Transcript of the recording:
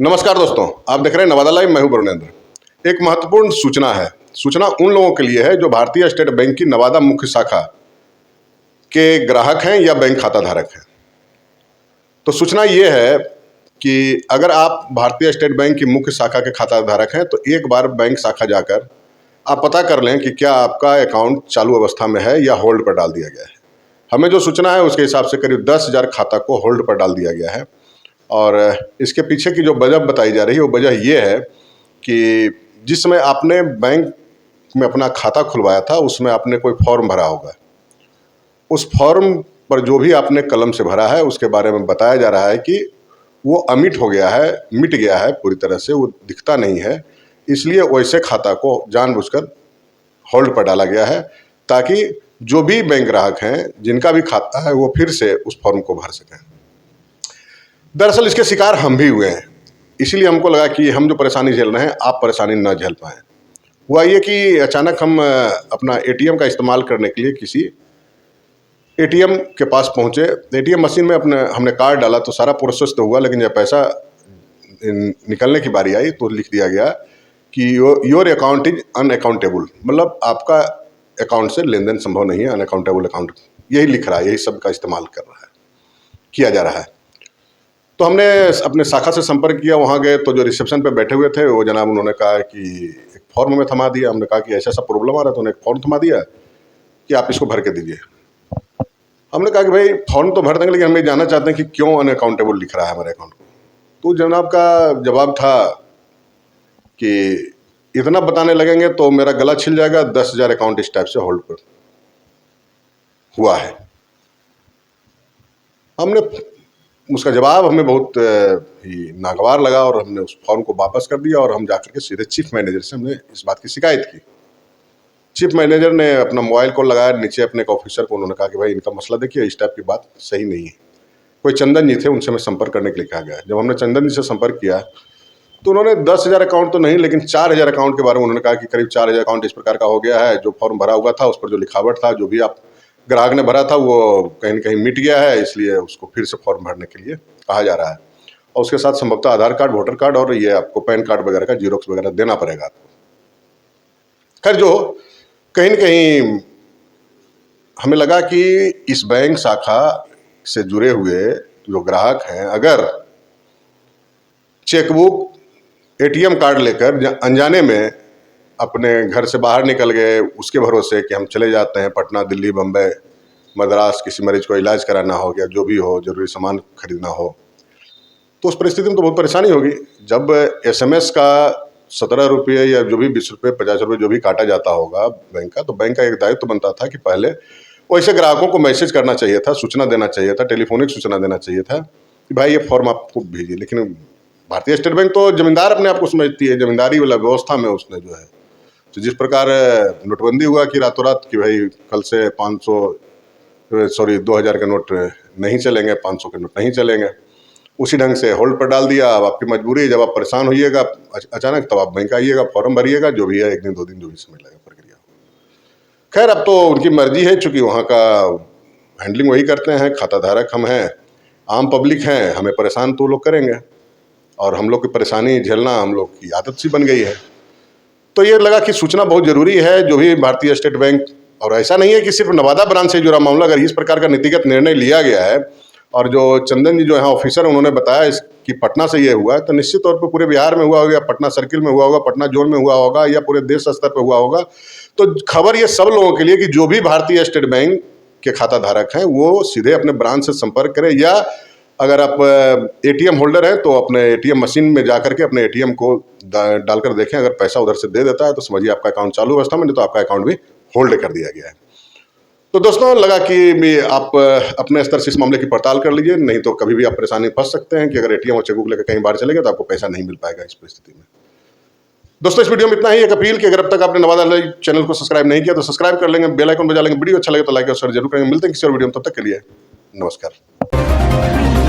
नमस्कार दोस्तों, आप देख रहे हैं नवादा लाइव। मैं हूं वरुणेंद्र। एक महत्वपूर्ण सूचना है। सूचना उन लोगों के लिए है जो भारतीय स्टेट बैंक की नवादा मुख्य शाखा के ग्राहक हैं या बैंक खाता धारक हैं। तो सूचना ये है कि अगर आप भारतीय स्टेट बैंक की मुख्य शाखा के खाता धारक हैं तो एक बार बैंक शाखा जाकर आप पता कर लें कि क्या आपका अकाउंट चालू अवस्था में है या होल्ड पर डाल दिया गया है। हमें जो सूचना है उसके हिसाब से करीब 10,000 खाता को होल्ड पर डाल दिया गया है। और इसके पीछे की जो वजह बताई जा रही है वो वजह ये है कि जिस समय आपने बैंक में अपना खाता खुलवाया था उसमें आपने कोई फॉर्म भरा होगा। उस फॉर्म पर जो भी आपने कलम से भरा है उसके बारे में बताया जा रहा है कि वो अमिट हो गया है, मिट गया है, पूरी तरह से वो दिखता नहीं है। इसलिए वैसे खाता को जानबूझकर होल्ड पर डाला गया है ताकि जो भी बैंक ग्राहक हैं जिनका भी खाता है वो फिर से उस फॉर्म को भर सकें। दरअसल इसके शिकार हम भी हुए हैं, इसीलिए हमको लगा कि हम जो परेशानी झेल रहे हैं आप परेशानी न झेल पाएँ। हुआ ये कि अचानक हम अपना एटीएम का इस्तेमाल करने के लिए किसी एटीएम के पास पहुंचे। एटीएम मशीन में हमने कार्ड डाला तो सारा प्रोसेस तो हुआ, लेकिन जब पैसा निकलने की बारी आई तो लिख दिया गया कि योर अकाउंट इज अनअकाउंटेबल, मतलब आपका अकाउंट से लेन देन संभव नहीं है, अनअकाउंटेबल अकाउंट, यही लिख रहा है, यही सब का इस्तेमाल किया जा रहा है। तो हमने अपने शाखा से संपर्क किया, वहाँ गए तो जो रिसेप्शन पे बैठे हुए थे वो जनाब उन्होंने कहा कि एक फॉर्म में थमा दिया। हमने कहा कि ऐसा ऐसा प्रॉब्लम आ रहा है, तो उन्होंने एक फॉर्म थमा दिया कि आप इसको भर के दीजिए। हमने कहा कि भाई फॉर्म तो भर देंगे, लेकिन हम ये जानना चाहते हैं कि क्यों अनअकाउंटेबल लिख रहा है हमारे अकाउंट को। तो जनाब का जवाब था कि इतना बताने लगेंगे तो मेरा गला छिल जाएगा, 10,000 अकाउंट इस टाइप से होल्ड पर हुआ है। हमने उसका जवाब हमें बहुत ही नागवार लगा और हमने उस फॉर्म को वापस कर दिया और हम जाकर के सीधे चीफ मैनेजर से हमने इस बात की शिकायत की। चीफ मैनेजर ने अपना मोबाइल कॉल लगाया नीचे अपने एक ऑफिसर को, उन्होंने कहा कि भाई इनका मसला देखिए, इस टाइप की बात सही नहीं है। कोई चंदन जी थे, उनसे हमें संपर्क करने के लिए कहा गया। जब हमने चंदन जी से संपर्क किया तो उन्होंने 10,000 अकाउंट तो नहीं, लेकिन 4,000 अकाउंट के बारे में उन्होंने कहा कि करीब 4,000 अकाउंट इस प्रकार का हो गया है। जो फॉर्म भरा हुआ था उस पर जो लिखावट था, जो भी आप ग्राहक ने भरा था वो कहीं न कहीं मिट गया है, इसलिए उसको फिर से फॉर्म भरने के लिए कहा जा रहा है। और उसके साथ संभवतः आधार कार्ड, वोटर कार्ड और ये आपको पैन कार्ड वगैरह का जीरोक्स वगैरह देना पड़ेगा आपको। खैर, जो कहीं न कहीं हमें लगा कि इस बैंक शाखा से जुड़े हुए जो ग्राहक हैं, अगर चेकबुक, एटीएम कार्ड लेकर अनजाने में अपने घर से बाहर निकल गए उसके भरोसे कि हम चले जाते हैं पटना, दिल्ली, बम्बई, मद्रास, किसी मरीज को इलाज कराना हो या जो भी हो, जरूरी सामान खरीदना हो, तो उस परिस्थिति में तो बहुत परेशानी होगी। जब एसएमएस का 17 रुपये या जो भी 20 रुपये, 50 रुपये जो भी काटा जाता होगा बैंक का, तो बैंक का एक दायित्व बनता था कि पहले वैसे ग्राहकों को मैसेज करना चाहिए था, सूचना देना चाहिए था, टेलीफोनिक सूचना देना चाहिए था कि भाई ये फॉर्म आपको भेजिए। लेकिन भारतीय स्टेट बैंक तो जमींदार अपने आप को समझती है, जमींदारी वाला व्यवस्था में उसने जो है, तो जिस प्रकार नोटबंदी हुआ कि रातों रात कि भाई कल से 2,000 के नोट नहीं चलेंगे, 500 के नोट नहीं चलेंगे, उसी ढंग से होल्ड पर डाल दिया। अब आपकी मजबूरी है, जब आप परेशान होइएगा अचानक तब आप बैंक आइएगा, फॉर्म भरिएगा, जो भी है 1 दिन 2 दिन जो भी समय लगेगा प्रक्रिया। खैर, अब तो उनकी मर्जी है, चूँकि वहाँ का हैंडलिंग वही करते हैं, खाता धारक हम हैं, आम पब्लिक हैं, हमें परेशान तो लोग करेंगे और हम लोग की परेशानी झेलना हम लोग की आदत सी बन गई है। तो ये लगा कि सूचना बहुत ज़रूरी है। जो भी भारतीय स्टेट बैंक, और ऐसा नहीं है कि सिर्फ नवादा ब्रांच से जुड़ा मामला, अगर इस प्रकार का नीतिगत निर्णय लिया गया है और जो चंदन जी जो यहाँ ऑफिसर उन्होंने बताया कि पटना से ये हुआ है, तो निश्चित तौर पर पूरे बिहार में हुआ होगा, पटना सर्किल में हुआ होगा, पटना जोन में हुआ होगा या पूरे देश स्तर पर हुआ होगा। तो खबर ये सब लोगों के लिए कि जो भी भारतीय स्टेट बैंक के खाता धारक हैं वो सीधे अपने ब्रांच से संपर्क करें, या अगर आप एटीएम होल्डर हैं तो अपने एटीएम मशीन में जाकर के अपने एटीएम को डालकर देखें। अगर पैसा उधर से दे देता है तो समझिए आपका अकाउंट चालू अवस्था में, नहीं तो आपका अकाउंट भी होल्ड कर दिया गया है। तो दोस्तों, लगा कि आप अपने स्तर से इस मामले की पड़ताल कर लीजिए, नहीं तो कभी भी आप परेशानी में फंस सकते हैं कि अगर एटीएम और चेकबुक लेकर कहीं बाहर चले गए तो आपको पैसा नहीं मिल पाएगा इस परिस्थिति में। दोस्तों, इस वीडियो में इतना ही। एक अपील कि अगर अब तक आपने नवादा लाइव चैनल को सब्सक्राइब नहीं किया तो सब्सक्राइब कर लेंगे, बेल आइकन बजा लेंगे। वीडियो अच्छा लगे तो लाइक और शेयर जरूर करेंगे। मिलते हैं किसी और वीडियो में, तब तक के लिए नमस्कार।